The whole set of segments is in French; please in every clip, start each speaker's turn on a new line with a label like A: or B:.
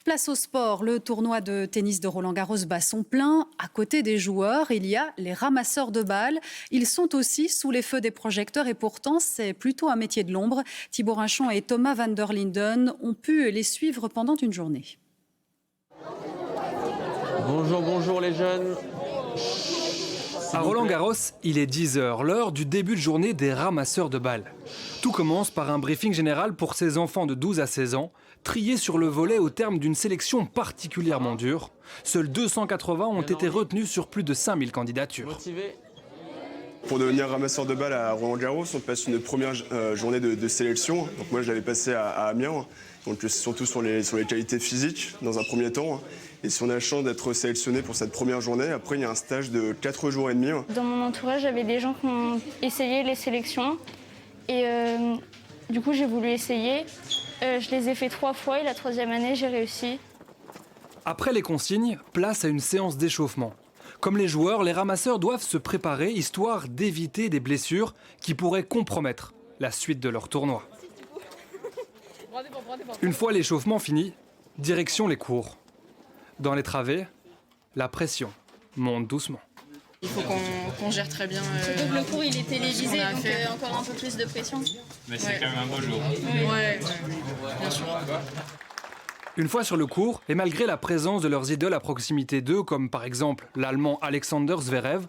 A: Place au sport, le tournoi de tennis de Roland-Garros bat son plein. À côté des joueurs, il y a les ramasseurs de balles. Ils sont aussi sous les feux des projecteurs et pourtant, c'est plutôt un métier de l'ombre. Thibaut Rinchon et Thomas van der Linden ont pu les suivre pendant une journée.
B: Bonjour, bonjour les jeunes.
C: À Roland-Garros, il est 10h, l'heure du début de journée des ramasseurs de balles. Tout commence par un briefing général pour ces enfants de 12 à 16 ans, triés sur le volet au terme d'une sélection particulièrement dure. Seuls 280 ont été retenus sur plus de 5000 candidatures.
D: Pour devenir ramasseur de balles à Roland-Garros, on passe une première journée de sélection. Donc moi, je l'avais passé à Amiens, donc surtout sur les qualités physiques dans un premier temps. Et si on a la chance d'être sélectionné pour cette première journée, après il y a un stage de 4 jours et demi.
E: Dans mon entourage, j'avais des gens qui ont essayé les sélections. Et du coup, j'ai voulu essayer. Je les ai fait 3 fois et la 3e année, j'ai réussi.
C: Après les consignes, place à une séance d'échauffement. Comme les joueurs, les ramasseurs doivent se préparer histoire d'éviter des blessures qui pourraient compromettre la suite de leur tournoi. Une fois l'échauffement fini, direction les cours. Dans les travées, la pression monte doucement.
F: Il faut qu'on gère très bien.
G: Surtout que le cours il est télévisé, donc encore un peu plus de pression.
H: Mais c'est quand même un beau jour.
F: Ouais, bien sûr.
C: Une fois sur le cours, et malgré la présence de leurs idoles à proximité d'eux, comme par exemple l'Allemand Alexander Zverev,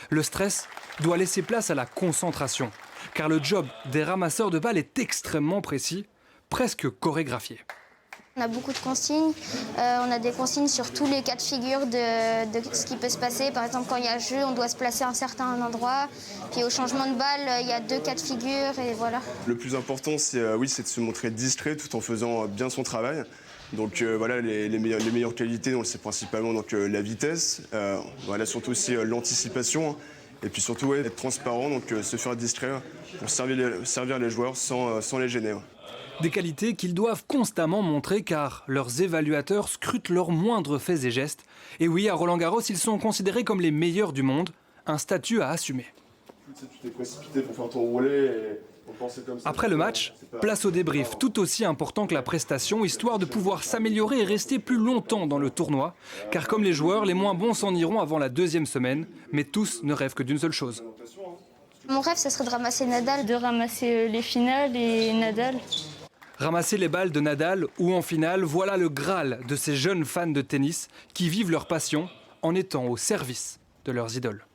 C: le stress doit laisser place à la concentration, car le job des ramasseurs de balles est extrêmement précis, presque chorégraphié.
I: On a beaucoup de consignes, on a des consignes sur tous les cas de figure de ce qui peut se passer. Par exemple, quand il y a jeu, on doit se placer à un certain endroit. Puis au changement de balle, il y a 2 cas de figure et voilà.
D: Le plus important, c'est de se montrer discret tout en faisant bien son travail. Donc voilà, les meilleures qualités, c'est principalement la vitesse, voilà, surtout aussi l'anticipation. Et puis surtout être transparent, donc se faire discret pour servir les joueurs sans les gêner.
C: Des qualités qu'ils doivent constamment montrer car leurs évaluateurs scrutent leurs moindres faits et gestes. Et oui, à Roland-Garros, ils sont considérés comme les meilleurs du monde, un statut à assumer.
D: Tu t'es précipité pour faire ton roulé et on pensait comme ça.
C: Après le match, place au débrief, tout aussi important que la prestation, histoire de pouvoir s'améliorer et rester plus longtemps dans le tournoi. Car comme les joueurs, les moins bons s'en iront avant la 2e semaine, mais tous ne rêvent que d'une seule chose.
I: Mon rêve, ce serait de ramasser Nadal.
E: De ramasser les finales et Nadal.
C: Ramasser les balles de Nadal ou en finale, voilà le Graal de ces jeunes fans de tennis qui vivent leur passion en étant au service de leurs idoles.